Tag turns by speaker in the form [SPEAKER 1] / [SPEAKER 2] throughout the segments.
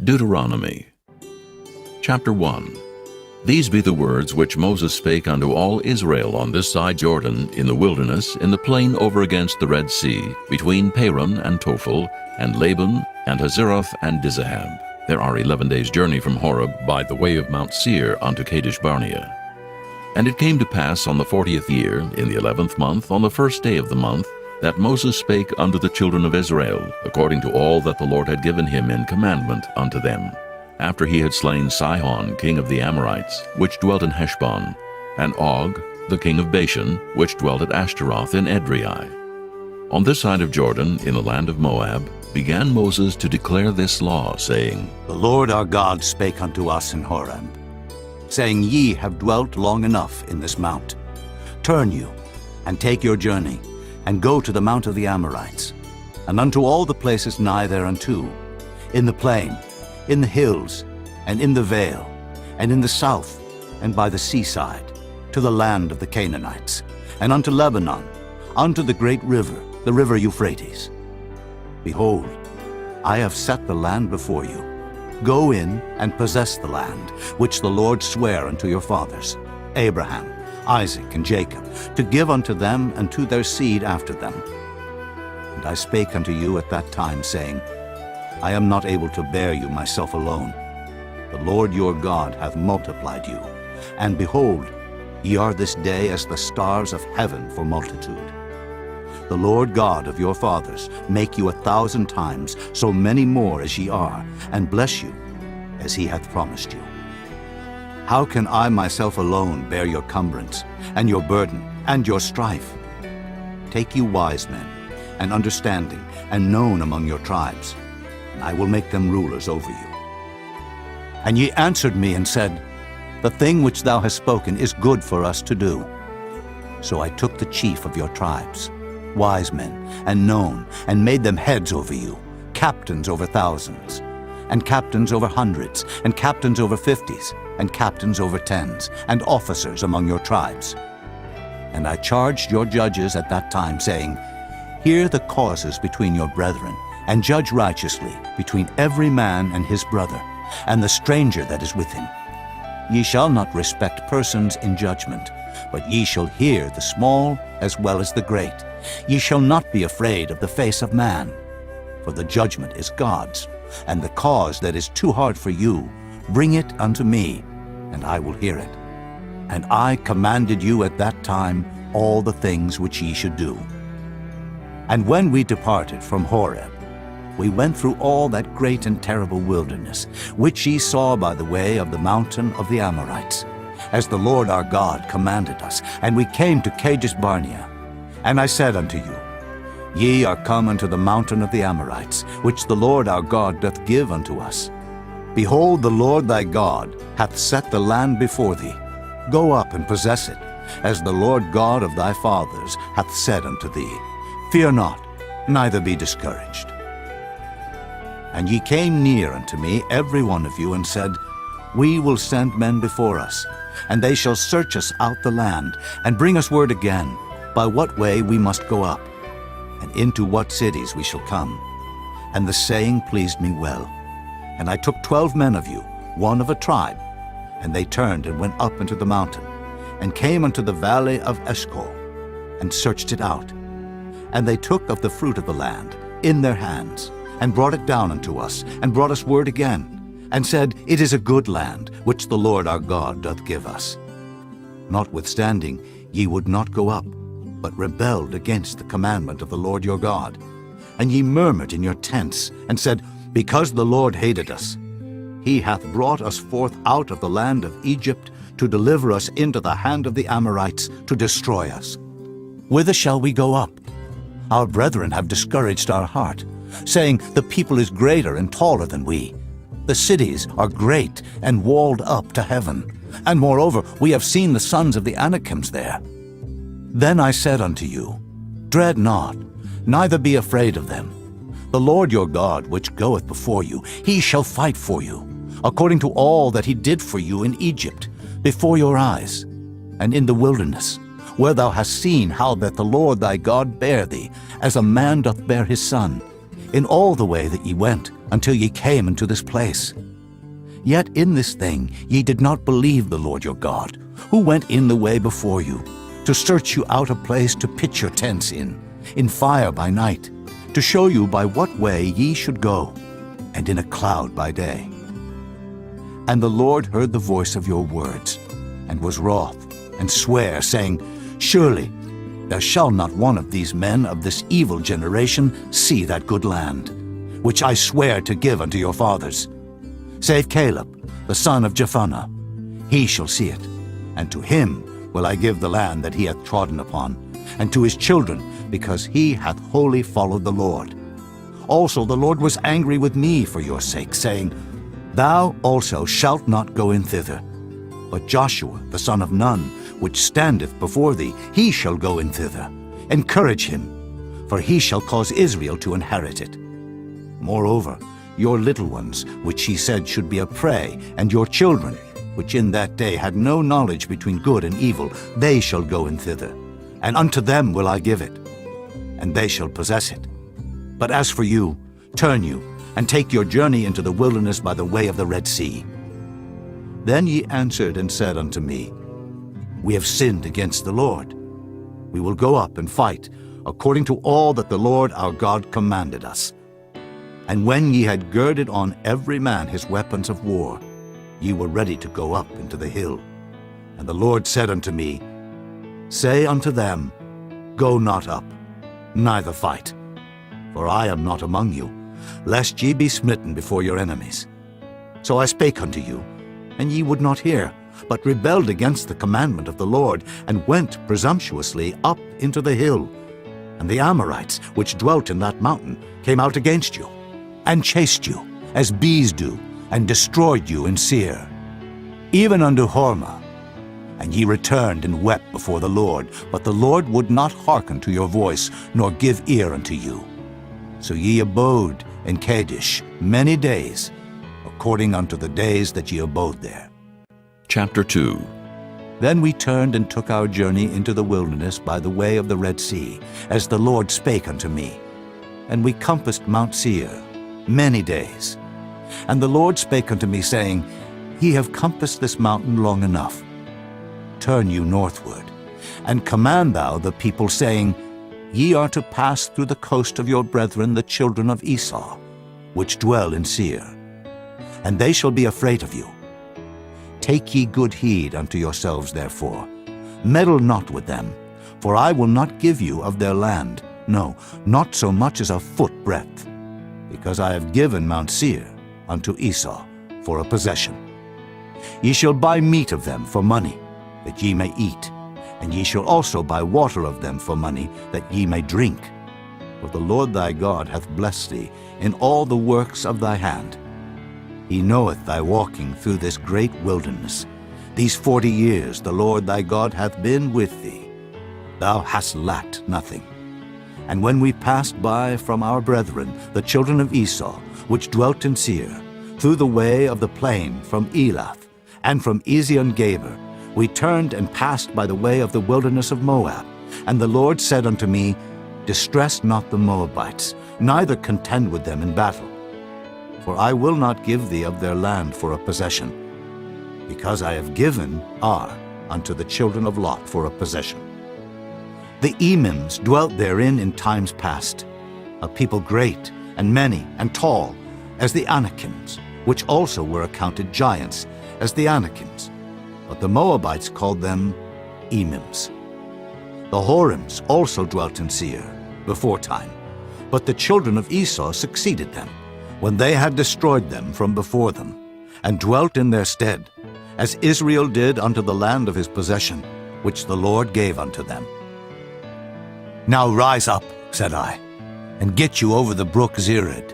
[SPEAKER 1] Deuteronomy. Chapter 1. These be the words which Moses spake unto all Israel on this side Jordan, in the wilderness, in the plain over against the Red Sea, between Paran and Tophel, and Laban, and Hazeroth, and Dizahab. There are 11 days' journey from Horeb by the way of Mount Seir unto Kadesh Barnea. And it came to pass on the 40th year, in the 11th month, on the first day of the month, that Moses spake unto the children of Israel, according to all that the Lord had given him in commandment unto them, after he had slain Sihon king of the Amorites, which dwelt in Heshbon, and Og the king of Bashan, which dwelt at Ashtaroth in Edrei. On this side of Jordan, in the land of Moab, began Moses to declare this law, saying,
[SPEAKER 2] The Lord our God spake unto us in Horeb, saying, Ye have dwelt long enough in this mount. Turn you, and take your journey, and go to the mount of the Amorites, and unto all the places nigh thereunto, in the plain, in the hills, and in the vale, and in the south, and by the seaside, to the land of the Canaanites, and unto Lebanon, unto the great river, the river Euphrates. Behold, I have set the land before you. Go in and possess the land, which the Lord sware unto your fathers, Abraham, Isaac, and Jacob, to give unto them and to their seed after them. And I spake unto you at that time, saying, I am not able to bear you myself alone. The Lord your God hath multiplied you, and behold, ye are this day as the stars of heaven for multitude. The Lord God of your fathers make you 1,000 times so many more as ye are, and bless you as he hath promised you. How can I myself alone bear your cumbrance, and your burden, and your strife? Take you wise men, and understanding, and known among your tribes, and I will make them rulers over you. And ye answered me and said, The thing which thou hast spoken is good for us to do. So I took the chief of your tribes, wise men, and known, and made them heads over you, captains over thousands, and captains over hundreds, and captains over 50s, and captains over 10s, and officers among your tribes. And I charged your judges at that time, saying, Hear the causes between your brethren, and judge righteously between every man and his brother, and the stranger that is with him. Ye shall not respect persons in judgment, but ye shall hear the small as well as the great. Ye shall not be afraid of the face of man, for the judgment is God's, and the cause that is too hard for you, bring it unto me, and I will hear it. And I commanded you at that time all the things which ye should do. And when we departed from Horeb, we went through all that great and terrible wilderness, which ye saw by the way of the mountain of the Amorites, as the Lord our God commanded us. And we came to Kadesh Barnea. And I said unto you, Ye are come unto the mountain of the Amorites, which the Lord our God doth give unto us. Behold, the Lord thy God hath set the land before thee. Go up and possess it, as the Lord God of thy fathers hath said unto thee. Fear not, neither be discouraged. And ye came near unto me, every one of you, and said, We will send men before us, and they shall search us out the land, and bring us word again, by what way we must go up, and into what cities we shall come. And the saying pleased me well. And I took 12 men of you, one of a tribe, and they turned and went up into the mountain, and came unto the valley of Eshcol, and searched it out. And they took of the fruit of the land in their hands, and brought it down unto us, and brought us word again, and said, It is a good land, which the Lord our God doth give us. Notwithstanding, ye would not go up, but rebelled against the commandment of the Lord your God. And ye murmured in your tents, and said, Because the Lord hated us, he hath brought us forth out of the land of Egypt, to deliver us into the hand of the Amorites, to destroy us. Whither shall we go up? Our brethren have discouraged our heart, saying, The people is greater and taller than we. The cities are great and walled up to heaven. And moreover, we have seen the sons of the Anakims there. Then I said unto you, Dread not, neither be afraid of them. The Lord your God, which goeth before you, he shall fight for you, according to all that he did for you in Egypt, before your eyes, and in the wilderness, where thou hast seen how that the Lord thy God bare thee, as a man doth bear his son, in all the way that ye went, until ye came into this place. Yet in this thing ye did not believe the Lord your God, who went in the way before you, to search you out a place to pitch your tents in fire by night, to show you by what way ye should go, and in a cloud by day. And the Lord heard the voice of your words, and was wroth, and sware, saying, Surely there shall not one of these men of this evil generation see that good land, which I swear to give unto your fathers, save Caleb, the son of Jephunneh. He shall see it, and to him will I give the land that he hath trodden upon, and to his children, because he hath wholly followed the Lord. Also the Lord was angry with me for your sake, saying, Thou also shalt not go in thither. But Joshua the son of Nun, which standeth before thee, he shall go in thither. Encourage him, for he shall cause Israel to inherit it. Moreover, your little ones, which he said should be a prey, and your children, which in that day had no knowledge between good and evil, they shall go in thither, and unto them will I give it, and they shall possess it. But as for you, turn you, and take your journey into the wilderness by the way of the Red Sea. Then ye answered and said unto me, We have sinned against the Lord. We will go up and fight, according to all that the Lord our God commanded us. And when ye had girded on every man his weapons of war, ye were ready to go up into the hill. And the Lord said unto me, Say unto them, Go not up, neither fight, for I am not among you, lest ye be smitten before your enemies. So I spake unto you, and ye would not hear, but rebelled against the commandment of the Lord, and went presumptuously up into the hill. And the Amorites, which dwelt in that mountain, came out against you, and chased you, as bees do, and destroyed you in Seir, even unto Hormah. And ye returned and wept before the Lord, but the Lord would not hearken to your voice, nor give ear unto you. So ye abode in Kadesh many days, according unto the days that ye abode there.
[SPEAKER 1] Chapter 2.
[SPEAKER 2] Then we turned and took our journey into the wilderness by the way of the Red Sea, as the Lord spake unto me. And we compassed Mount Seir many days. And the Lord spake unto me, saying, Ye have compassed this mountain long enough. Turn you northward, and command thou the people, saying, Ye are to pass through the coast of your brethren the children of Esau, which dwell in Seir, and they shall be afraid of you. Take ye good heed unto yourselves, therefore. Meddle not with them, for I will not give you of their land, no, not so much as a foot breadth, because I have given Mount Seir unto Esau for a possession. Ye shall buy meat of them for money, that ye may eat, and ye shall also buy water of them for money, that ye may drink. For the Lord thy God hath blessed thee in all the works of thy hand. He knoweth thy walking through this great wilderness. These 40 years the Lord thy God hath been with thee. Thou hast lacked nothing. And when we passed by from our brethren, the children of Esau, which dwelt in Seir, through the way of the plain from Elath, and from Ezion-Geber, we turned and passed by the way of the wilderness of Moab. And the Lord said unto me, Distress not the Moabites, neither contend with them in battle. For I will not give thee of their land for a possession, because I have given Ar unto the children of Lot for a possession. The Emims dwelt therein in times past, a people great and many and tall, as the Anakims, which also were accounted giants, as the Anakims. But the Moabites called them Emims. The Horims also dwelt in Seir beforetime, but the children of Esau succeeded them, when they had destroyed them from before them, and dwelt in their stead, as Israel did unto the land of his possession, which the Lord gave unto them. Now rise up, said I, and get you over the brook Zered.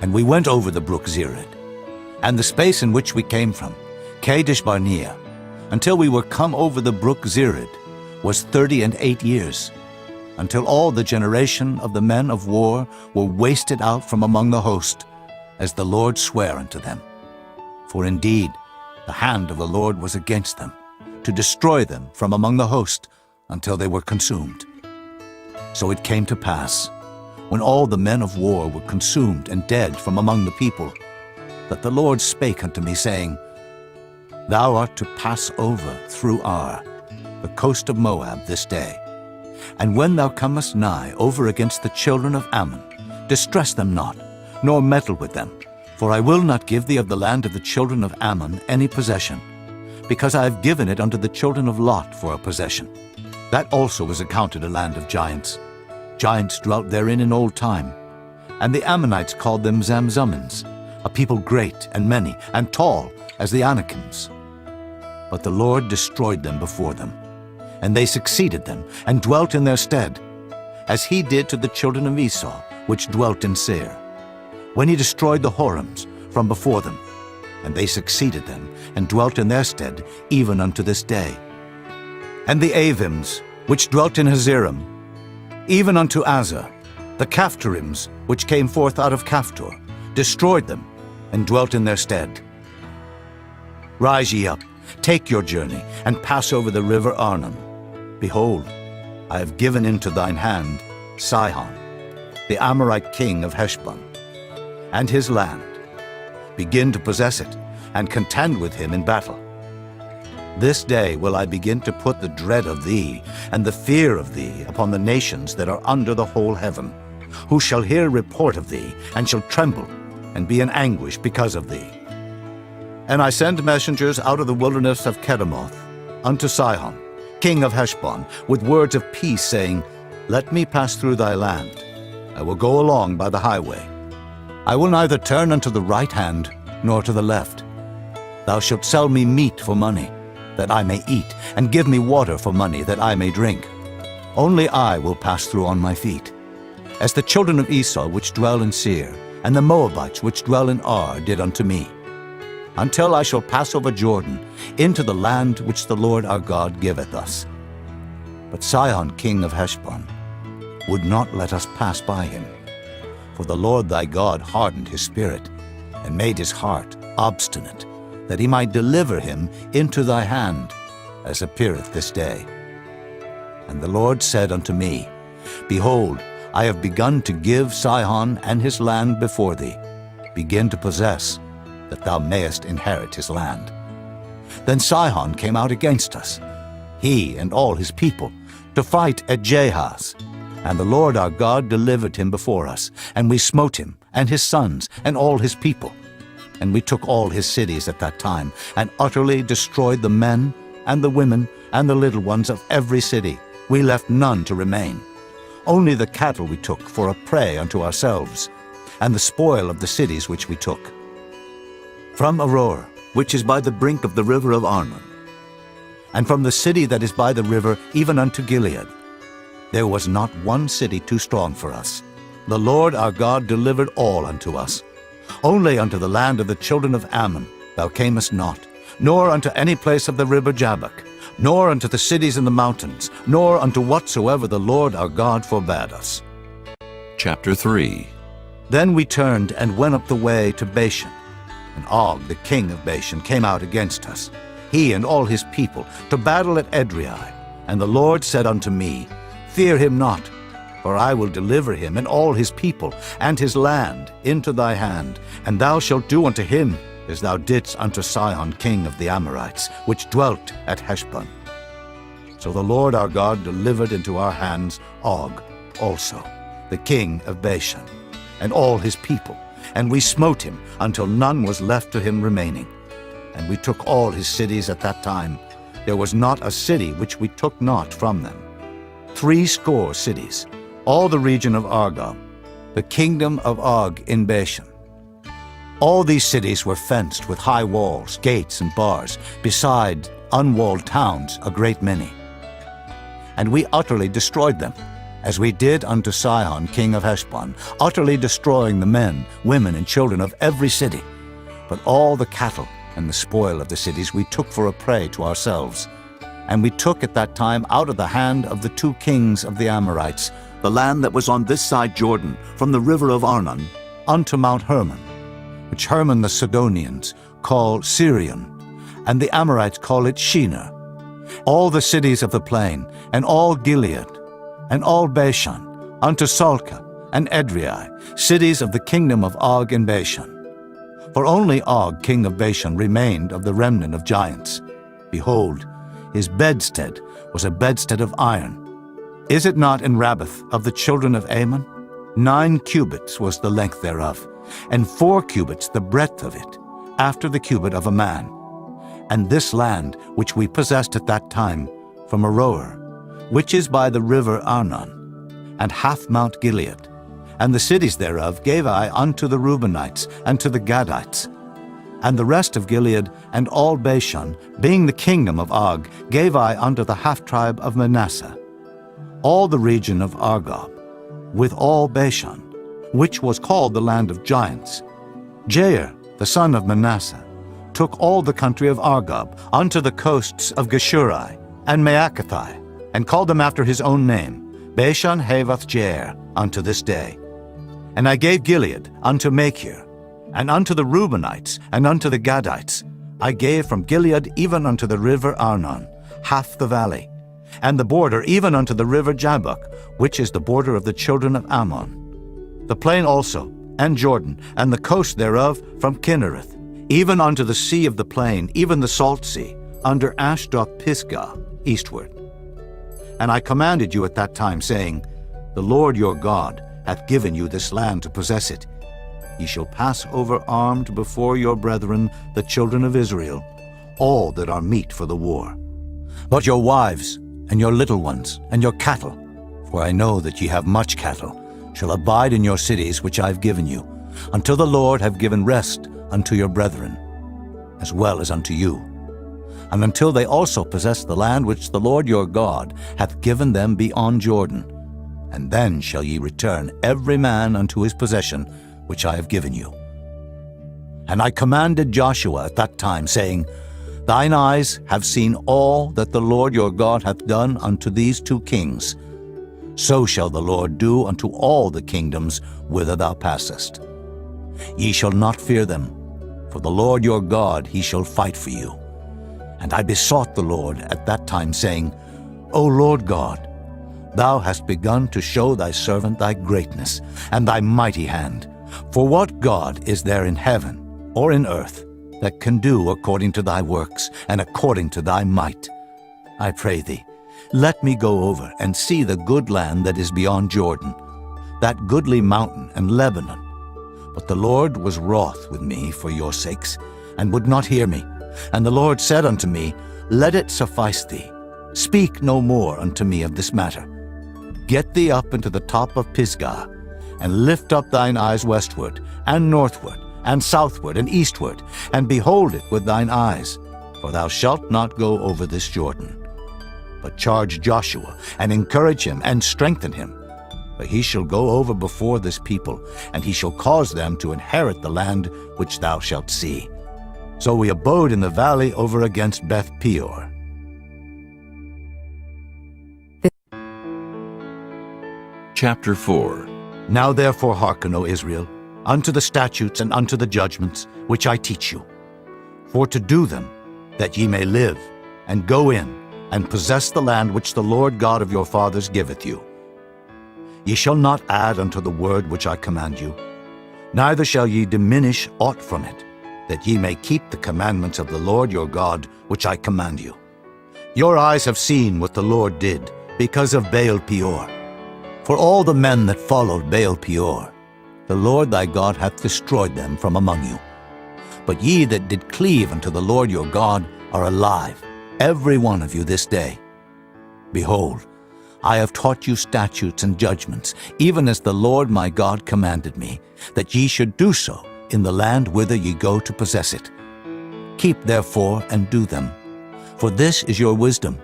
[SPEAKER 2] And we went over the brook Zered, and the space in which we came from, Kadesh Barnea, until we were come over the brook Zered, was 38 years, until all the generation of the men of war were wasted out from among the host, as the Lord sware unto them. For indeed the hand of the Lord was against them, to destroy them from among the host, until they were consumed. So it came to pass, when all the men of war were consumed and dead from among the people, that the Lord spake unto me, saying, Thou art to pass over through Ar, the coast of Moab, this day. And when thou comest nigh over against the children of Ammon, distress them not, nor meddle with them, for I will not give thee of the land of the children of Ammon any possession, because I have given it unto the children of Lot for a possession. That also was accounted a land of giants. Giants dwelt therein in old time. And the Ammonites called them Zamzummins, a people great and many, and tall as the Anakims. But the Lord destroyed them before them, and they succeeded them, and dwelt in their stead, as he did to the children of Esau, which dwelt in Seir, when he destroyed the Horims from before them, and they succeeded them, and dwelt in their stead, even unto this day. And the Avims, which dwelt in Hazerim, even unto Azar, the Caphtorims, which came forth out of Caphtor, destroyed them, and dwelt in their stead. Rise ye up, take your journey, and pass over the river Arnon. Behold, I have given into thine hand Sihon, the Amorite king of Heshbon, and his land. Begin to possess it, and contend with him in battle. This day will I begin to put the dread of thee, and the fear of thee, upon the nations that are under the whole heaven, who shall hear report of thee, and shall tremble, and be in anguish because of thee. And I send messengers out of the wilderness of Kedemoth unto Sihon, king of Heshbon, with words of peace, saying, Let me pass through thy land. I will go along by the highway. I will neither turn unto the right hand, nor to the left. Thou shalt sell me meat for money, that I may eat, and give me water for money, that I may drink. Only I will pass through on my feet, as the children of Esau which dwell in Seir, and the Moabites which dwell in Ar did unto me, until I shall pass over Jordan into the land which the Lord our God giveth us. But Sihon king of Heshbon would not let us pass by him, for the Lord thy God hardened his spirit, and made his heart obstinate, that he might deliver him into thy hand, as appeareth this day. And the Lord said unto me, Behold, I have begun to give Sihon and his land before thee. Begin to possess, that thou mayest inherit his land. Then Sihon came out against us, he and all his people, to fight at Jahaz. And the Lord our God delivered him before us, and we smote him, and his sons, and all his people. And we took all his cities at that time, and utterly destroyed the men, and the women, and the little ones of every city. We left none to remain. Only the cattle we took for a prey unto ourselves, and the spoil of the cities which we took. From Aroer, which is by the brink of the river of Arnon, and from the city that is by the river even unto Gilead, there was not one city too strong for us. The Lord our God delivered all unto us. Only unto the land of the children of Ammon thou camest not, nor unto any place of the river Jabbok, nor unto the cities in the mountains, nor unto whatsoever the Lord our God forbade us.
[SPEAKER 1] Chapter 3.
[SPEAKER 2] Then we turned and went up the way to Bashan. And Og, the king of Bashan, came out against us, he and all his people, to battle at Edrei. And the Lord said unto me, Fear him not, for I will deliver him and all his people and his land into thy hand, and thou shalt do unto him as thou didst unto Sihon king of the Amorites, which dwelt at Heshbon. So the Lord our God delivered into our hands Og also, the king of Bashan, and all his people, and we smote him until none was left to him remaining. And we took all his cities at that time. There was not a city which we took not from them. 80 cities, all the region of Argob, the kingdom of Og in Bashan. All these cities were fenced with high walls, gates, and bars, beside unwalled towns a great many. And we utterly destroyed them, as we did unto Sihon king of Heshbon, utterly destroying the men, women, and children of every city. But all the cattle and the spoil of the cities we took for a prey to ourselves. And we took at that time out of the hand of the 2 kings of the Amorites the land that was on this side Jordan, from the river of Arnon unto Mount Hermon, which Hermon the Sidonians call Sirion, and the Amorites call it Shinar, all the cities of the plain, and all Gilead, and all Bashan, unto Salcah, and Edrei, cities of the kingdom of Og and Bashan. For only Og, king of Bashan, remained of the remnant of giants. Behold, his bedstead was a bedstead of iron. Is it not in Rabbath of the children of Ammon? 9 cubits was the length thereof, and 4 cubits the breadth of it, after the cubit of a man. And this land which we possessed at that time from Aroer, which is by the river Arnon, and half Mount Gilead, and the cities thereof gave I unto the Reubenites and to the Gadites. And the rest of Gilead and all Bashan, being the kingdom of Og, gave I unto the half-tribe of Manasseh. All the region of Argob, with all Bashan, which was called the land of giants. Jair, the son of Manasseh, took all the country of Argob unto the coasts of Geshuri and Maacathai, and called them after his own name, Bashan Havoth Jair, unto this day. And I gave Gilead unto Machir, and unto the Reubenites, and unto the Gadites. I gave from Gilead even unto the river Arnon, half the valley, and the border even unto the river Jabbok, which is the border of the children of Ammon. The plain also, and Jordan, and the coast thereof from Kinnereth, even unto the sea of the plain, even the salt sea, under Ashdod Pisgah, eastward. And I commanded you at that time, saying, The Lord your God hath given you this land to possess it. Ye shall pass over armed before your brethren, the children of Israel, all that are meet for the war. But your wives, and your little ones, and your cattle, for I know that ye have much cattle, shall abide in your cities which I have given you, until the Lord have given rest unto your brethren, as well as unto you, and until they also possess the land which the Lord your God hath given them beyond Jordan. And then shall ye return every man unto his possession, which I have given you. And I commanded Joshua at that time, saying, Thine eyes have seen all that the Lord your God hath done unto these 2 kings. So shall the Lord do unto all the kingdoms whither thou passest. Ye shall not fear them, for the Lord your God, he shall fight for you. And I besought the Lord at that time, saying, O Lord God, thou hast begun to show thy servant thy greatness and thy mighty hand. For what God is there in heaven or in earth that can do according to thy works and according to thy might? I pray thee, let me go over and see the good land that is beyond Jordan, that goodly mountain and Lebanon. But the Lord was wroth with me for your sakes, and would not hear me. And the Lord said unto me, Let it suffice thee. Speak no more unto me of this matter. Get thee up into the top of Pisgah, and lift up thine eyes westward, and northward, and southward, and eastward, and behold it with thine eyes, for thou shalt not go over this Jordan. But charge Joshua, and encourage him, and strengthen him. For he shall go over before this people, and he shall cause them to inherit the land which thou shalt see. So we abode in the valley over against Beth Peor.
[SPEAKER 1] Chapter 4.
[SPEAKER 2] Now therefore hearken, O Israel, unto the statutes and unto the judgments which I teach you, for to do them, that ye may live, and go in, and possess the land which the Lord God of your fathers giveth you. Ye shall not add unto the word which I command you, neither shall ye diminish aught from it, that ye may keep the commandments of the Lord your God which I command you. Your eyes have seen what the Lord did because of Baal Peor. For all the men that followed Baal Peor, the Lord thy God hath destroyed them from among you. But ye that did cleave unto the Lord your God are alive, every one of you this day. Behold, I have taught you statutes and judgments, even as the Lord my God commanded me, that ye should do so in the land whither ye go to possess it. Keep therefore and do them, for this is your wisdom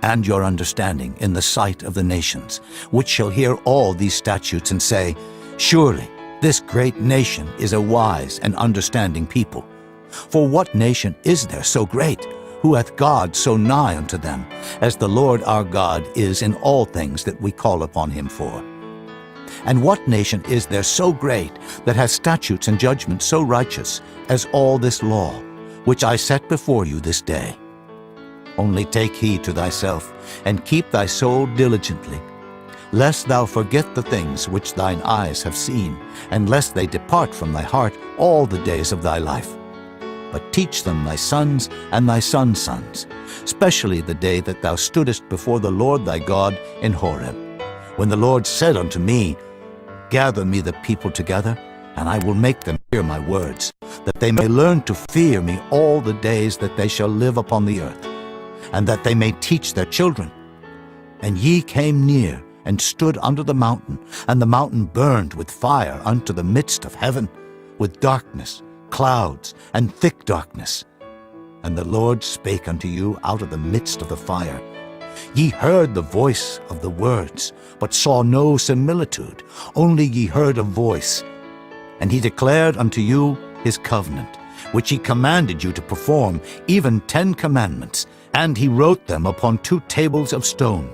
[SPEAKER 2] and your understanding in the sight of the nations, which shall hear all these statutes and say, Surely this great nation is a wise and understanding people. For what nation is there so great, who hath God so nigh unto them, as the Lord our God is in all things that we call upon him for? And what nation is there so great, that hath statutes and judgments so righteous, as all this law, which I set before you this day? Only take heed to thyself, and keep thy soul diligently, lest thou forget the things which thine eyes have seen, and lest they depart from thy heart all the days of thy life. But teach them thy sons and thy sons' sons, especially the day that thou stoodest before the Lord thy God in Horeb, when the Lord said unto me, Gather me the people together, and I will make them hear my words, that they may learn to fear me all the days that they shall live upon the earth, and that they may teach their children. And ye came near, and stood under the mountain, and the mountain burned with fire unto the midst of heaven, with darkness, clouds, and thick darkness. And the Lord spake unto you out of the midst of the fire. Ye heard the voice of the words, but saw no similitude, only ye heard a voice. And he declared unto you his covenant, which he commanded you to perform, even 10 commandments, and he wrote them upon 2 tables of stone.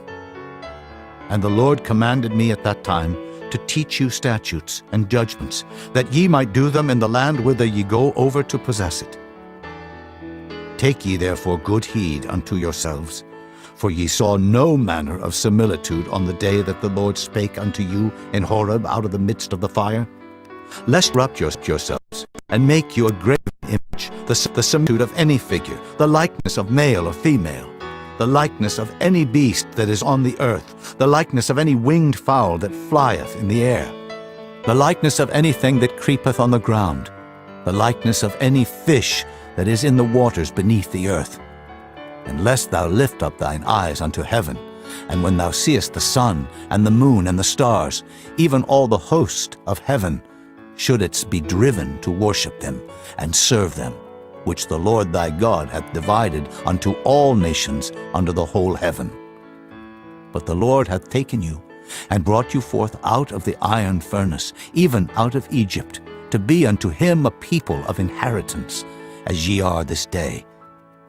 [SPEAKER 2] And the Lord commanded me at that time to teach you statutes and judgments, that ye might do them in the land whither ye go over to possess it. Take ye therefore good heed unto yourselves, for ye saw no manner of similitude on the day that the Lord spake unto you in Horeb out of the midst of the fire, lest corrupt yourselves, and make you a graven image, the similitude of any figure, the likeness of male or female, the likeness of any beast that is on the earth, the likeness of any winged fowl that flieth in the air, the likeness of anything that creepeth on the ground, the likeness of any fish that is in the waters beneath the earth. And lest thou lift up thine eyes unto heaven, and when thou seest the sun and the moon and the stars, even all the host of heaven, shouldest be driven to worship them and serve them, which the Lord thy God hath divided unto all nations under the whole heaven. But the Lord hath taken you, and brought you forth out of the iron furnace, even out of Egypt, to be unto him a people of inheritance, as ye are this day.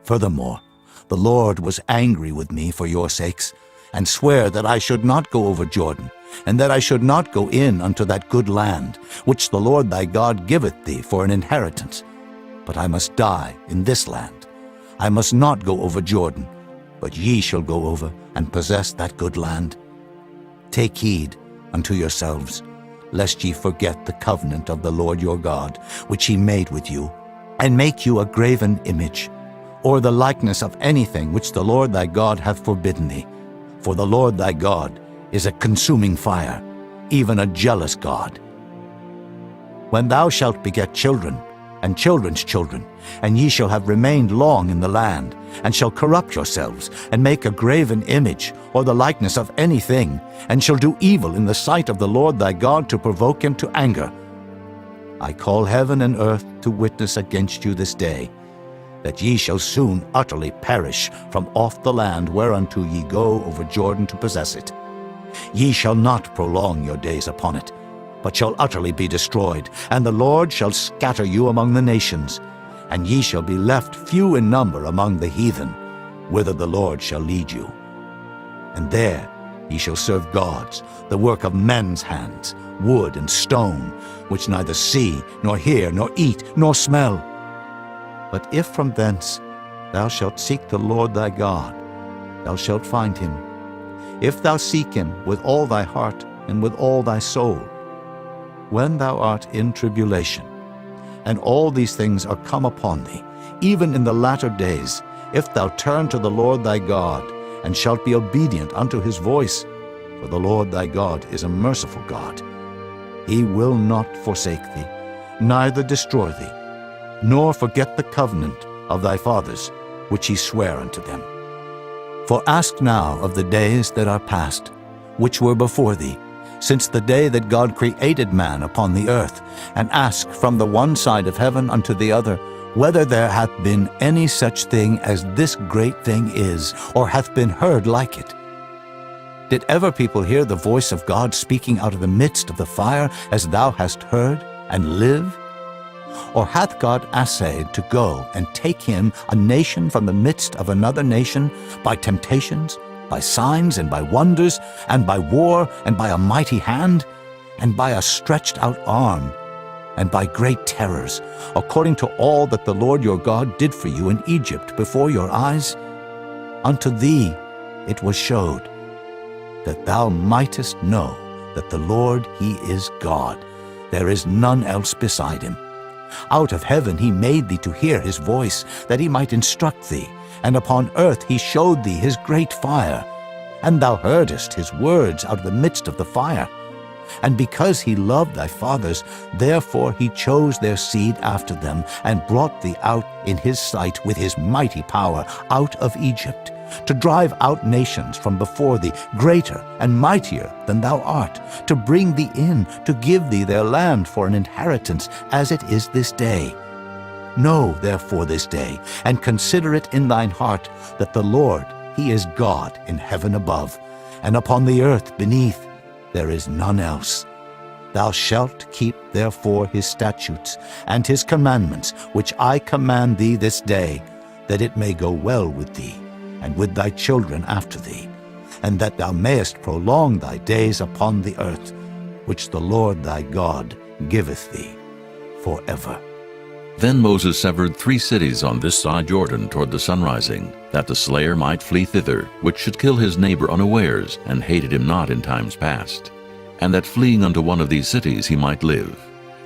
[SPEAKER 2] Furthermore, the Lord was angry with me for your sakes, and sware that I should not go over Jordan, and that I should not go in unto that good land, which the Lord thy God giveth thee for an inheritance. But I must die in this land. I must not go over Jordan, but ye shall go over and possess that good land. Take heed unto yourselves, lest ye forget the covenant of the Lord your God, which he made with you, and make you a graven image, or the likeness of anything which the Lord thy God hath forbidden thee. For the Lord thy God is a consuming fire, even a jealous God. When thou shalt beget children, and children's children, and ye shall have remained long in the land, and shall corrupt yourselves, and make a graven image, or the likeness of anything, and shall do evil in the sight of the Lord thy God to provoke him to anger, I call heaven and earth to witness against you this day, that ye shall soon utterly perish from off the land whereunto ye go over Jordan to possess it. Ye shall not prolong your days upon it, but shall utterly be destroyed, and the Lord shall scatter you among the nations, and ye shall be left few in number among the heathen, whither the Lord shall lead you. And there ye shall serve gods, the work of men's hands, wood and stone, which neither see, nor hear, nor eat, nor smell. But if from thence thou shalt seek the Lord thy God, thou shalt find him, if thou seek him with all thy heart and with all thy soul. When thou art in tribulation, and all these things are come upon thee, even in the latter days, if thou turn to the Lord thy God, and shalt be obedient unto his voice, for the Lord thy God is a merciful God. He will not forsake thee, neither destroy thee, nor forget the covenant of thy fathers, which he sware unto them. For ask now of the days that are past, which were before thee, since the day that God created man upon the earth, and ask from the one side of heaven unto the other, whether there hath been any such thing as this great thing is, or hath been heard like it. Did ever people hear the voice of God speaking out of the midst of the fire, as thou hast heard, and live? Or hath God assayed to go and take him, a nation from the midst of another nation, by temptations, by signs and by wonders, and by war, and by a mighty hand, and by a stretched out arm, and by great terrors, according to all that the Lord your God did for you in Egypt before your eyes? Unto thee it was showed. that thou mightest know that the Lord, he is God. There is none else beside him. Out of heaven he made thee to hear his voice, that he might instruct thee, and upon earth he showed thee his great fire. And thou heardest his words out of the midst of the fire. And because he loved thy fathers, therefore he chose their seed after them, and brought thee out in his sight with his mighty power out of Egypt, to drive out nations from before thee, greater and mightier than thou art, to bring thee in, to give thee their land for an inheritance, as it is this day. Know therefore this day, and consider it in thine heart, that the Lord, he is God in heaven above, and upon the earth beneath. There is none else. Thou shalt keep therefore his statutes and his commandments, which I command thee this day, that it may go well with thee, and with thy children after thee, and that thou mayest prolong thy days upon the earth, which the Lord thy God giveth thee forever.
[SPEAKER 1] Then Moses severed 3 cities on this side Jordan toward the sunrising, that the slayer might flee thither, which should kill his neighbor unawares, and hated him not in times past, and that fleeing unto one of these cities he might live,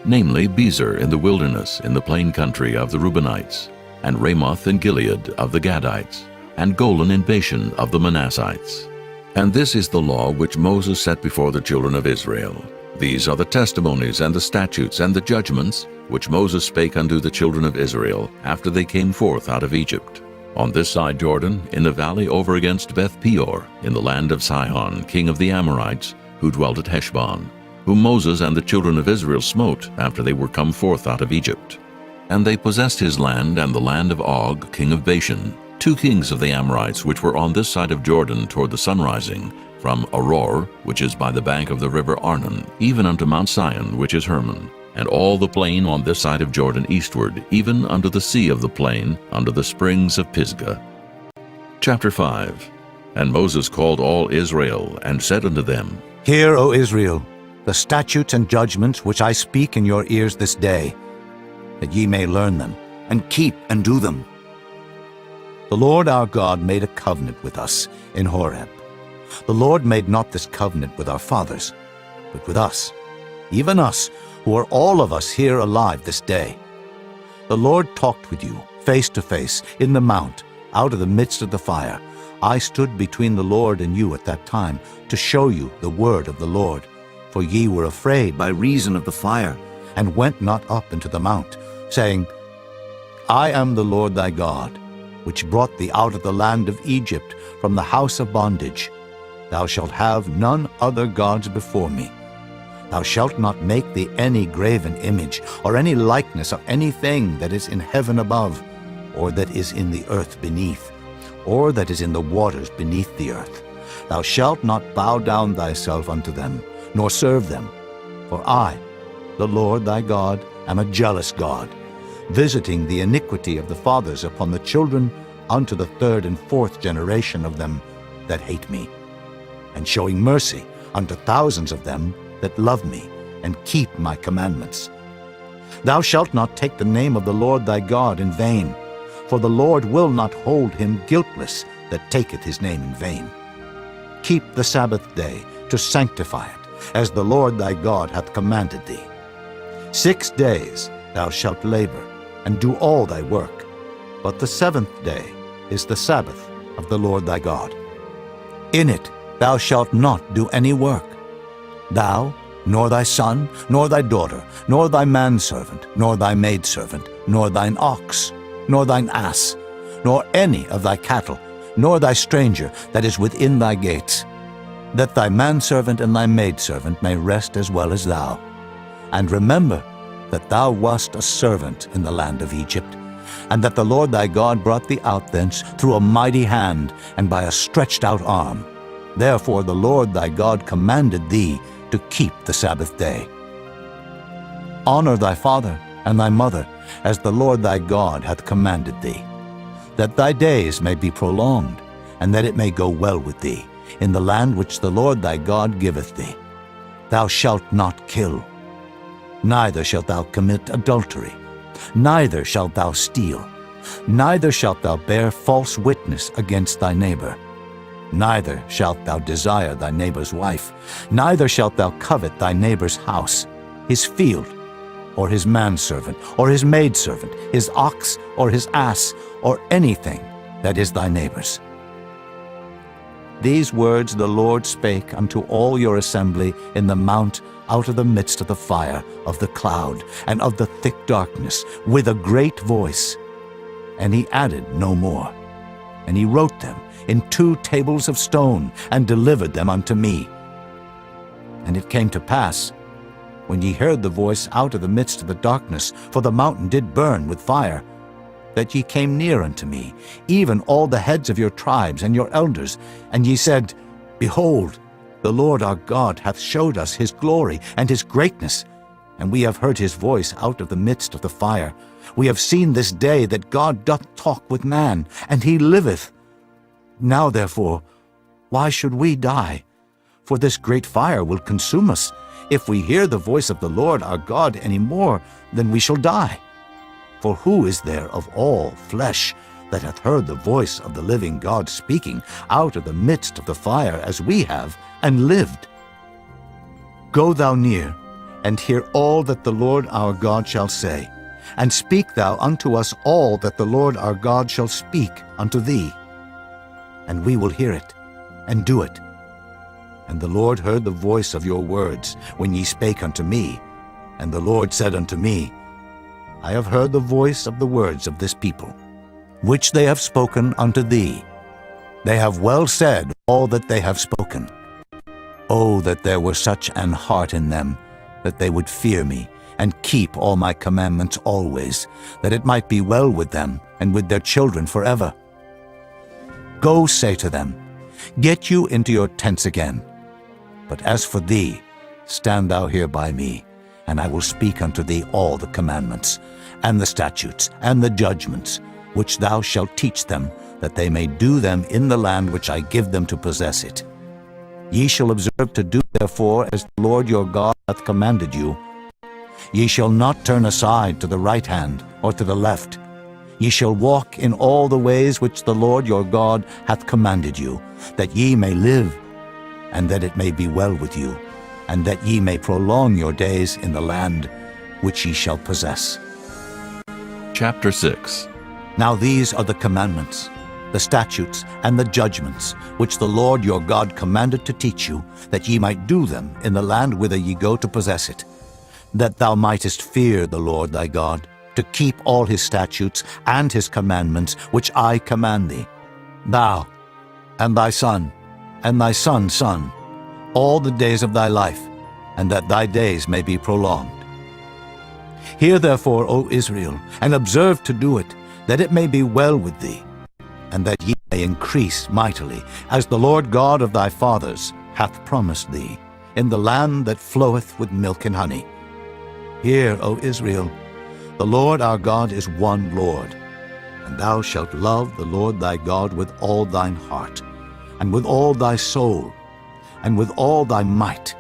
[SPEAKER 1] namely Bezer in the wilderness in the plain country of the Reubenites, and Ramoth in Gilead of the Gadites, and Golan in Bashan of the Manassites. And this is the law which Moses set before the children of Israel. These are the testimonies and the statutes and the judgments which Moses spake unto the children of Israel after they came forth out of Egypt, on this side Jordan, in the valley over against Beth Peor, in the land of Sihon, king of the Amorites, who dwelt at Heshbon, whom Moses and the children of Israel smote after they were come forth out of Egypt. And they possessed his land and the land of Og, king of Bashan, 2 kings of the Amorites which were on this side of Jordan toward the sunrising, from Aror, which is by the bank of the river Arnon, even unto Mount Sion, which is Hermon, and all the plain on this side of Jordan eastward, even unto the sea of the plain, unto the springs of Pisgah. Chapter 5. And Moses called all Israel, and said unto them,
[SPEAKER 2] Hear, O Israel, the statutes and judgments which I speak in your ears this day, that ye may learn them, and keep and do them. The Lord our God made a covenant with us in Horeb. The Lord made not this covenant with our fathers, but with us, even us, who are all of us here alive this day. The Lord talked with you face to face in the mount, out of the midst of the fire. I stood between the Lord and you at that time, to show you the word of the Lord. For ye were afraid by reason of the fire, and went not up into the mount, saying, I am the Lord thy God, which brought thee out of the land of Egypt, from the house of bondage. Thou shalt have none other gods before me. Thou shalt not make thee any graven image, or any likeness of anything that is in heaven above, or that is in the earth beneath, or that is in the waters beneath the earth. Thou shalt not bow down thyself unto them, nor serve them. For I, the Lord thy God, am a jealous God, visiting the iniquity of the fathers upon the children unto the 3rd and 4th generation of them that hate me, and showing mercy unto thousands of them that love me, and keep my commandments. Thou shalt not take the name of the Lord thy God in vain, for the Lord will not hold him guiltless that taketh his name in vain. Keep the Sabbath day to sanctify it, as the Lord thy God hath commanded thee. 6 days thou shalt labor, and do all thy work, but the 7th day is the Sabbath of the Lord thy God. In it thou shalt not do any work, thou, nor thy son, nor thy daughter, nor thy manservant, nor thy maidservant, nor thine ox, nor thine ass, nor any of thy cattle, nor thy stranger that is within thy gates, that thy manservant and thy maidservant may rest as well as thou. And remember that thou wast a servant in the land of Egypt, and that the Lord thy God brought thee out thence through a mighty hand and by a stretched out arm. Therefore the Lord thy God commanded thee to keep the Sabbath day. Honor thy father and thy mother, as the Lord thy God hath commanded thee, that thy days may be prolonged, and that it may go well with thee, in the land which the Lord thy God giveth thee. Thou shalt not kill, neither shalt thou commit adultery, neither shalt thou steal, neither shalt thou bear false witness against thy neighbor. Neither shalt thou desire thy neighbor's wife, neither shalt thou covet thy neighbor's house, his field, or his manservant, or his maidservant, his ox, or his ass, or anything that is thy neighbor's. These words the Lord spake unto all your assembly in the mount out of the midst of the fire, of the cloud, and of the thick darkness, with a great voice. And he added no more. And he wrote them in 2 tables of stone, and delivered them unto me. And it came to pass, when ye heard the voice out of the midst of the darkness, for the mountain did burn with fire, that ye came near unto me, even all the heads of your tribes and your elders, and ye said, Behold, the Lord our God hath showed us his glory and his greatness, and we have heard his voice out of the midst of the fire. We have seen this day that God doth talk with man, and he liveth. Now therefore, why should we die? For this great fire will consume us. If we hear the voice of the Lord our God any more, then we shall die. For who is there of all flesh that hath heard the voice of the living God speaking out of the midst of the fire as we have, and lived? Go thou near, and hear all that the Lord our God shall say, and speak thou unto us all that the Lord our God shall speak unto thee. And we will hear it, and do it. And the Lord heard the voice of your words when ye spake unto me. And the Lord said unto me, I have heard the voice of the words of this people, which they have spoken unto thee. They have well said all that they have spoken. Oh, that there were such an heart in them, that they would fear me, and keep all my commandments always, that it might be well with them, and with their children forever. Go say to them, Get you into your tents again. But as for thee, stand thou here by me, and I will speak unto thee all the commandments, and the statutes, and the judgments, which thou shalt teach them, that they may do them in the land which I give them to possess it. Ye shall observe to do therefore as the Lord your God hath commanded you. Ye shall not turn aside to the right hand or to the left. Ye shall walk in all the ways which the Lord your God hath commanded you, that ye may live, and that it may be well with you, and that ye may prolong your days in the land which ye shall possess.
[SPEAKER 1] Chapter 6.
[SPEAKER 2] Now these are the commandments, the statutes, and the judgments, which the Lord your God commanded to teach you, that ye might do them in the land whither ye go to possess it, that thou mightest fear the Lord thy God, to keep all his statutes and his commandments, which I command thee, thou, and thy son, and thy son's son, all the days of thy life, and that thy days may be prolonged. Hear therefore, O Israel, and observe to do it, that it may be well with thee, and that ye may increase mightily, as the Lord God of thy fathers hath promised thee, in the land that floweth with milk and honey. Hear, O Israel, the Lord our God is one Lord, and thou shalt love the Lord thy God with all thine heart, and with all thy soul, and with all thy might.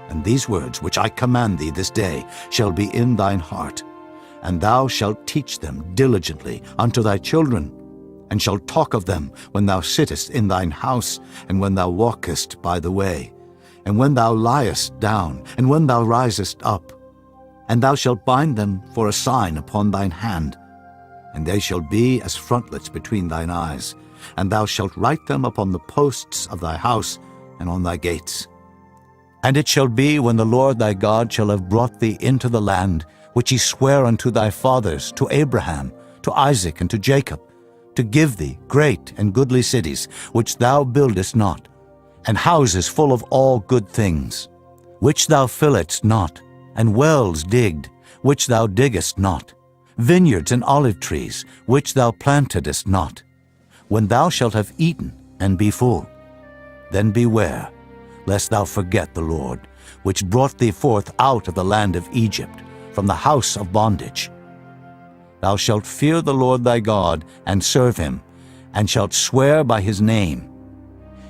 [SPEAKER 2] And these words which I command thee this day shall be in thine heart, and thou shalt teach them diligently unto thy children, and shalt talk of them when thou sittest in thine house, and when thou walkest by the way, and when thou liest down, and when thou risest up. And thou shalt bind them for a sign upon thine hand, and they shall be as frontlets between thine eyes, and thou shalt write them upon the posts of thy house and on thy gates. And it shall be, when the Lord thy God shall have brought thee into the land, which he sware unto thy fathers, to Abraham, to Isaac, and to Jacob, to give thee great and goodly cities, which thou buildest not, and houses full of all good things, which thou filledst not, and wells digged, which thou diggest not, vineyards and olive trees, which thou plantedest not. When thou shalt have eaten and be full, then beware, lest thou forget the Lord, which brought thee forth out of the land of Egypt, from the house of bondage. Thou shalt fear the Lord thy God, and serve him, and shalt swear by his name.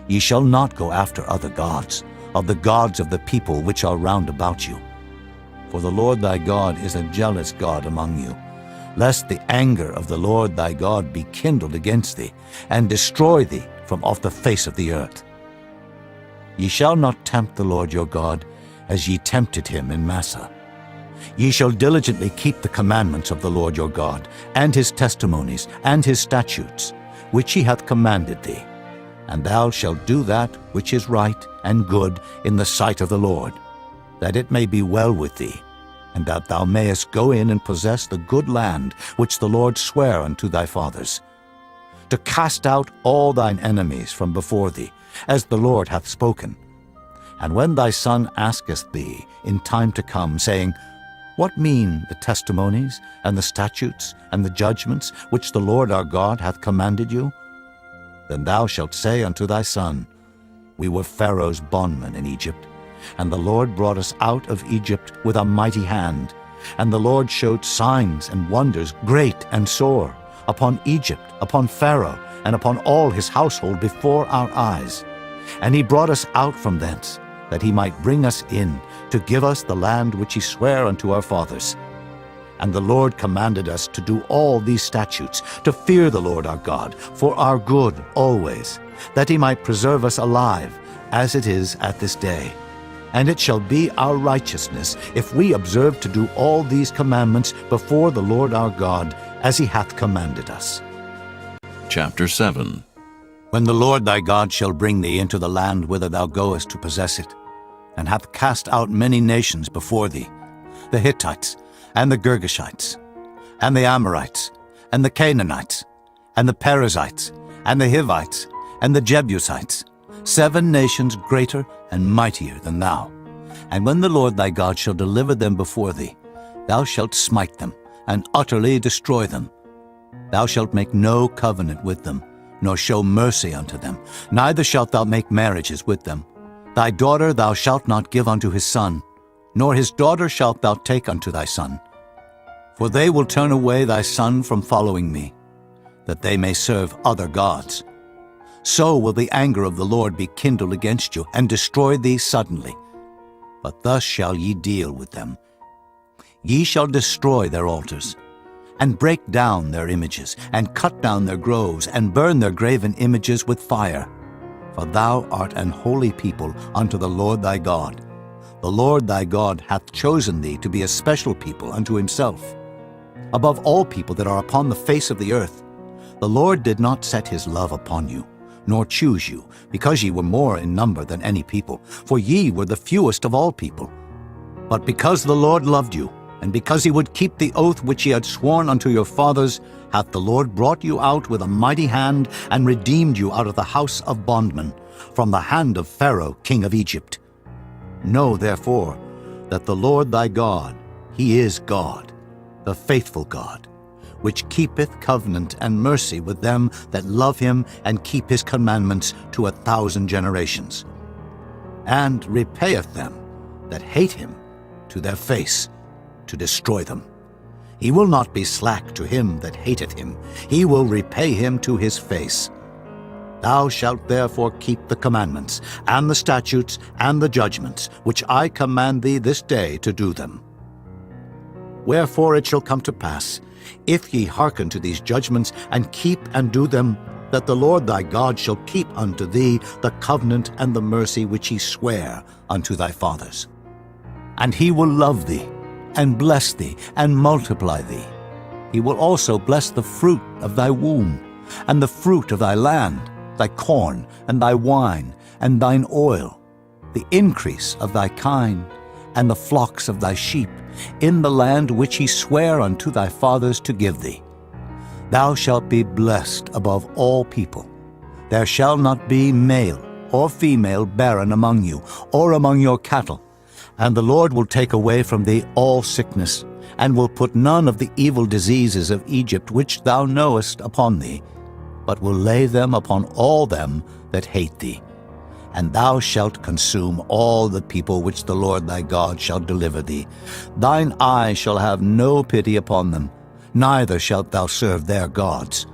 [SPEAKER 2] Ye shall not go after other gods, of the gods of the people which are round about you. For the Lord thy God is a jealous God among you, lest the anger of the Lord thy God be kindled against thee, and destroy thee from off the face of the earth. Ye shall not tempt the Lord your God, as ye tempted him in Massah. Ye shall diligently keep the commandments of the Lord your God, and his testimonies, and his statutes, which he hath commanded thee. And thou shalt do that which is right and good in the sight of the Lord, that it may be well with thee, and that thou mayest go in and possess the good land which the Lord sware unto thy fathers, to cast out all thine enemies from before thee, as the Lord hath spoken. And when thy son asketh thee in time to come, saying, What mean the testimonies, and the statutes, and the judgments, which the Lord our God hath commanded you? Then thou shalt say unto thy son, We were Pharaoh's bondmen in Egypt, and the Lord brought us out of Egypt with a mighty hand. And the Lord showed signs and wonders great and sore upon Egypt, upon Pharaoh, and upon all his household before our eyes. And he brought us out from thence, that he might bring us in, to give us the land which he sware unto our fathers. And the Lord commanded us to do all these statutes, to fear the Lord our God, for our good always, that he might preserve us alive, as it is at this day. And it shall be our righteousness, if we observe to do all these commandments before the Lord our God, as he hath commanded us.
[SPEAKER 1] Chapter 7.
[SPEAKER 2] When the Lord thy God shall bring thee into the land whither thou goest to possess it, and hath cast out many nations before thee, the Hittites, and the Girgashites, and the Amorites, and the Canaanites, and the Perizzites, and the Hivites, and the Jebusites, 7 nations greater and mightier than thou. And when the Lord thy God shall deliver them before thee, thou shalt smite them, and utterly destroy them. Thou shalt make no covenant with them, nor show mercy unto them, neither shalt thou make marriages with them. Thy daughter thou shalt not give unto his son, nor his daughter shalt thou take unto thy son. For they will turn away thy son from following me, that they may serve other gods. So will the anger of the Lord be kindled against you, and destroy thee suddenly. But thus shall ye deal with them. Ye shall destroy their altars, and break down their images, and cut down their groves, and burn their graven images with fire. For thou art an holy people unto the Lord thy God. The Lord thy God hath chosen thee to be a special people unto himself. Above all people that are upon the face of the earth, the Lord did not set his love upon you, nor choose you, because ye were more in number than any people, for ye were the fewest of all people. But because the Lord loved you, and because he would keep the oath which he had sworn unto your fathers, hath the Lord brought you out with a mighty hand, and redeemed you out of the house of bondmen, from the hand of Pharaoh king of Egypt. Know therefore that the Lord thy God, he is God, the faithful God, which keepeth covenant and mercy with them that love him and keep his commandments to 1,000 generations, and repayeth them that hate him to their face, to destroy them. He will not be slack to him that hateth him. He will repay him to his face. Thou shalt therefore keep the commandments, and the statutes, and the judgments, which I command thee this day to do them. Wherefore it shall come to pass, if ye hearken to these judgments, and keep and do them, that the Lord thy God shall keep unto thee the covenant and the mercy which he sware unto thy fathers. And he will love thee, and bless thee, and multiply thee. He will also bless the fruit of thy womb, and the fruit of thy land, thy corn, and thy wine, and thine oil, the increase of thy kine, and the flocks of thy sheep, in the land which he sware unto thy fathers to give thee. Thou shalt be blessed above all people. There shall not be male or female barren among you, or among your cattle. And the Lord will take away from thee all sickness, and will put none of the evil diseases of Egypt which thou knowest upon thee, but will lay them upon all them that hate thee. And thou shalt consume all the people which the Lord thy God shall deliver thee. Thine eye shall have no pity upon them, neither shalt thou serve their gods,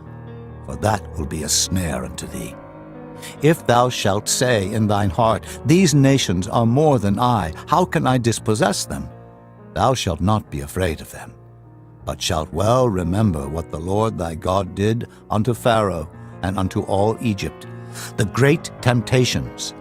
[SPEAKER 2] for that will be a snare unto thee. If thou shalt say in thine heart, These nations are more than I, how can I dispossess them? Thou shalt not be afraid of them, but shalt well remember what the Lord thy God did unto Pharaoh and unto all Egypt, the great temptations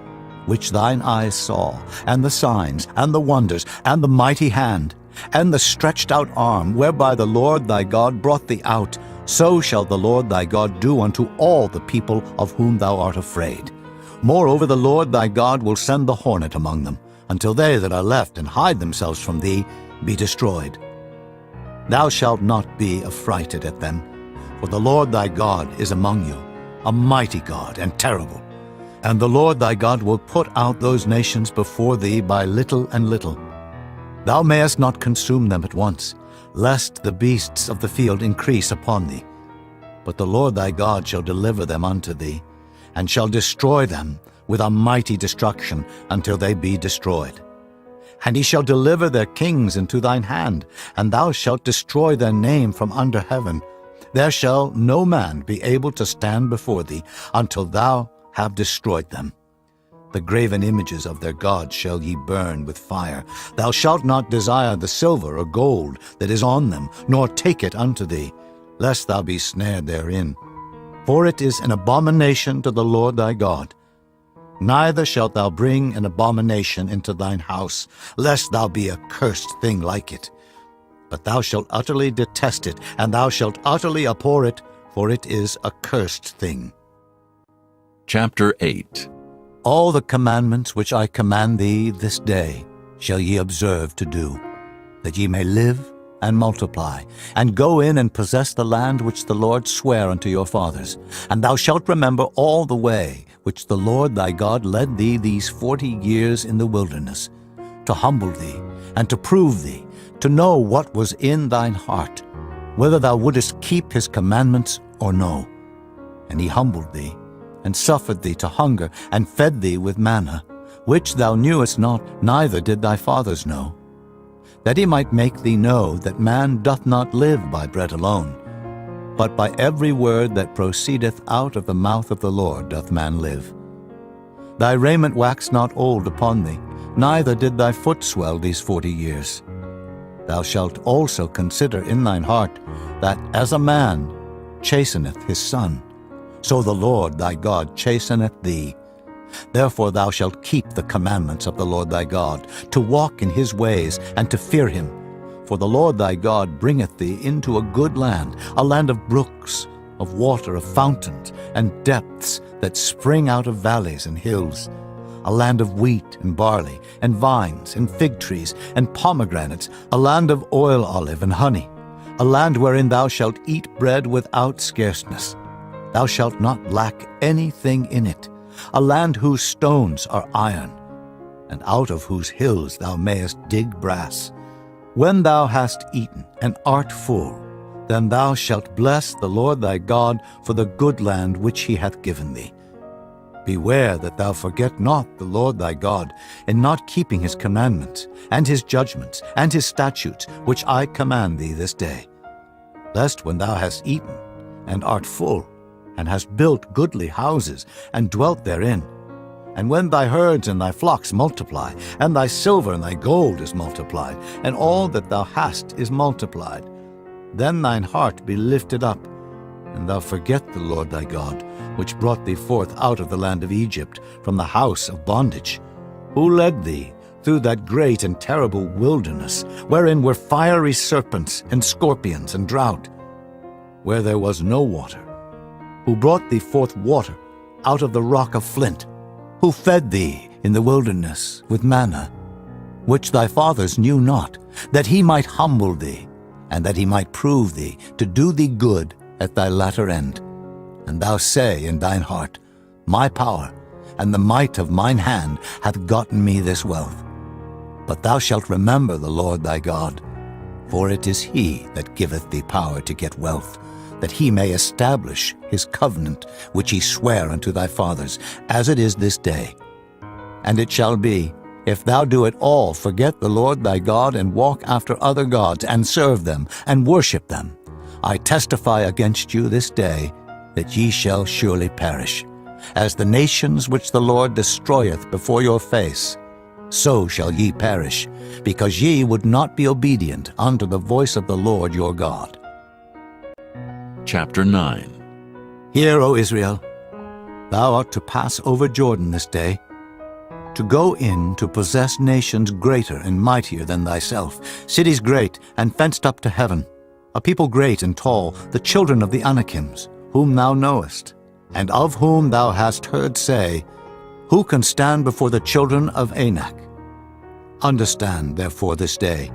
[SPEAKER 2] which thine eyes saw, and the signs, and the wonders, and the mighty hand, and the stretched out arm, whereby the Lord thy God brought thee out, so shall the Lord thy God do unto all the people of whom thou art afraid. Moreover, the Lord thy God will send the hornet among them, until they that are left and hide themselves from thee be destroyed. Thou shalt not be affrighted at them, for the Lord thy God is among you, a mighty God and terrible. And the Lord thy God will put out those nations before thee by little and little. Thou mayest not consume them at once, lest the beasts of the field increase upon thee. But the Lord thy God shall deliver them unto thee, and shall destroy them with a mighty destruction until they be destroyed. And he shall deliver their kings into thine hand, and thou shalt destroy their name from under heaven. There shall no man be able to stand before thee until thou have destroyed them. The graven images of their gods shall ye burn with fire. Thou shalt not desire the silver or gold that is on them, nor take it unto thee, lest thou be snared therein. For it is an abomination to the Lord thy God. Neither shalt thou bring an abomination into thine house, lest thou be a cursed thing like it. But thou shalt utterly detest it, and thou shalt utterly abhor it, for it is a cursed thing.
[SPEAKER 1] Chapter 8.
[SPEAKER 2] All the commandments which I command thee this day shall ye observe to do, that ye may live and multiply, and go in and possess the land which the Lord sware unto your fathers. And thou shalt remember all the way which the Lord thy God led thee these 40 years in the wilderness, to humble thee, and to prove thee, to know what was in thine heart, whether thou wouldest keep his commandments or no. And he humbled thee, and suffered thee to hunger, and fed thee with manna, which thou knewest not, neither did thy fathers know, that he might make thee know that man doth not live by bread alone, but by every word that proceedeth out of the mouth of the Lord doth man live. Thy raiment waxed not old upon thee, neither did thy foot swell these 40 years. Thou shalt also consider in thine heart that as a man chasteneth his son, so the Lord thy God chasteneth thee. Therefore thou shalt keep the commandments of the Lord thy God, to walk in his ways, and to fear him. For the Lord thy God bringeth thee into a good land, a land of brooks, of water, of fountains, and depths that spring out of valleys and hills, a land of wheat and barley, and vines, and fig trees, and pomegranates, a land of oil olive and honey, a land wherein thou shalt eat bread without scarceness. Thou shalt not lack anything in it, a land whose stones are iron, and out of whose hills thou mayest dig brass. When thou hast eaten and art full, then thou shalt bless the Lord thy God for the good land which he hath given thee. Beware that thou forget not the Lord thy God in not keeping his commandments, and his judgments, and his statutes, which I command thee this day. Lest when thou hast eaten and art full, and hast built goodly houses, and dwelt therein, and when thy herds and thy flocks multiply, and thy silver and thy gold is multiplied, and all that thou hast is multiplied, then thine heart be lifted up, and thou forget the Lord thy God, which brought thee forth out of the land of Egypt, from the house of bondage, who led thee through that great and terrible wilderness, wherein were fiery serpents and scorpions and drought, where there was no water, who brought thee forth water out of the rock of flint, who fed thee in the wilderness with manna, which thy fathers knew not, that he might humble thee, and that he might prove thee, to do thee good at thy latter end. And thou say in thine heart, My power and the might of mine hand hath gotten me this wealth. But thou shalt remember the Lord thy God, for it is he that giveth thee power to get wealth, that he may establish his covenant which he sware unto thy fathers, as it is this day. And it shall be, if thou do at all forget the Lord thy God, and walk after other gods, and serve them, and worship them, I testify against you this day, that ye shall surely perish. As the nations which the Lord destroyeth before your face, so shall ye perish, because ye would not be obedient unto the voice of the Lord your God.
[SPEAKER 1] Chapter 9.
[SPEAKER 2] Hear, O Israel, Thou art to pass over Jordan this day, to go in to possess nations greater and mightier than thyself, cities great and fenced up to heaven, a people great and tall, the children of the Anakims, whom thou knowest, and of whom thou hast heard say, Who can stand before the children of Anak? Understand, therefore, this day,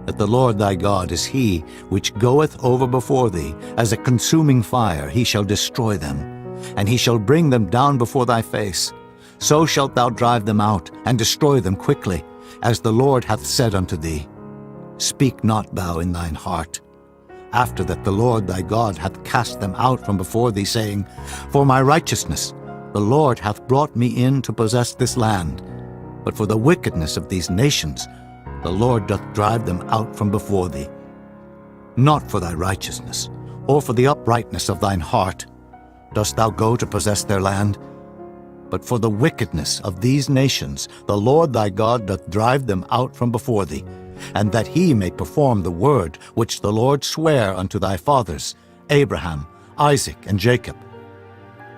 [SPEAKER 2] that the Lord thy God is he which goeth over before thee, as a consuming fire he shall destroy them, and he shall bring them down before thy face. So shalt thou drive them out, and destroy them quickly, as the Lord hath said unto thee. Speak not thou in thine heart, after that the Lord thy God hath cast them out from before thee, saying, For my righteousness the Lord hath brought me in to possess this land. But for the wickedness of these nations the Lord doth drive them out from before thee. Not for thy righteousness, or for the uprightness of thine heart, dost thou go to possess their land, but for the wickedness of these nations the Lord thy God doth drive them out from before thee, and that he may perform the word which the Lord sware unto thy fathers, Abraham, Isaac, and Jacob.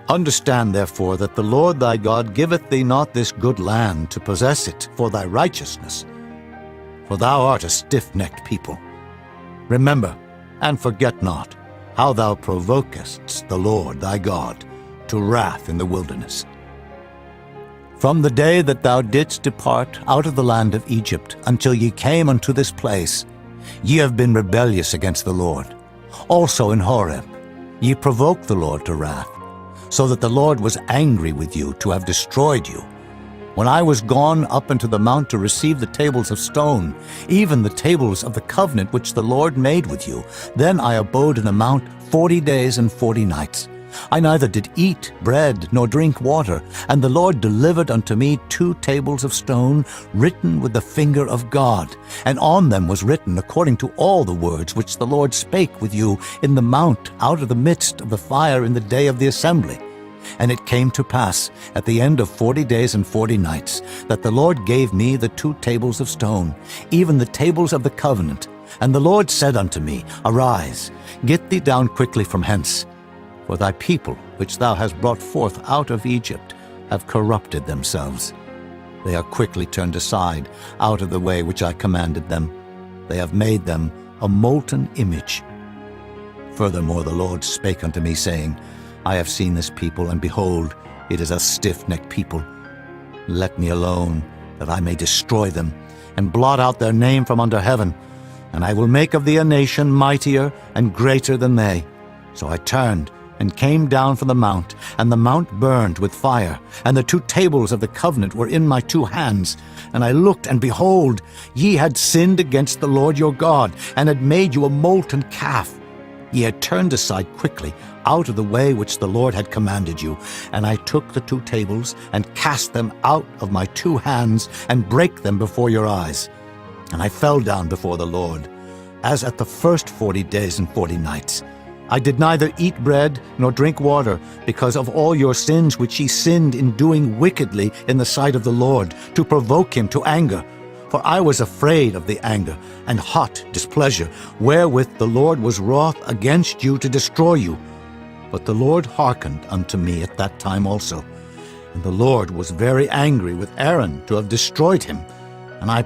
[SPEAKER 2] Understand therefore that the Lord thy God giveth thee not this good land to possess it for thy righteousness, for thou art a stiff-necked people. Remember, and forget not, how thou provokest the Lord thy God to wrath in the wilderness. From the day that thou didst depart out of the land of Egypt until ye came unto this place, ye have been rebellious against the Lord. Also in Horeb ye provoked the Lord to wrath, so that the Lord was angry with you to have destroyed you. When I was gone up into the mount to receive the tables of stone, even the tables of the covenant which the Lord made with you, then I abode in the mount 40 days and 40 nights. I neither did eat bread nor drink water, and the Lord delivered unto me 2 tables of stone, written with the finger of God, and on them was written according to all the words which the Lord spake with you in the mount out of the midst of the fire in the day of the assembly. And it came to pass, at the end of 40 days and 40 nights, that the Lord gave me the 2 tables of stone, even the tables of the covenant. And the Lord said unto me, Arise, get thee down quickly from hence. For thy people, which thou hast brought forth out of Egypt, have corrupted themselves. They are quickly turned aside out of the way which I commanded them. They have made them a molten image. Furthermore the Lord spake unto me, saying, I have seen this people, and behold, it is a stiff-necked people. Let me alone, that I may destroy them, and blot out their name from under heaven. And I will make of thee a nation mightier and greater than they. So I turned, and came down from the mount, and the mount burned with fire, and the 2 tables of the covenant were in my 2 hands. And I looked, and behold, ye had sinned against the Lord your God, and had made you a molten calf. Ye had turned aside quickly out of the way which the Lord had commanded you. And I took the 2 tables, and cast them out of my 2 hands, and brake them before your eyes. And I fell down before the Lord, as at the first 40 days and 40 nights. I did neither eat bread nor drink water, because of all your sins which ye sinned in doing wickedly in the sight of the Lord, to provoke him to anger. For I was afraid of the anger and hot displeasure, wherewith the Lord was wroth against you to destroy you. But the Lord hearkened unto me at that time also. And the Lord was very angry with Aaron to have destroyed him. And I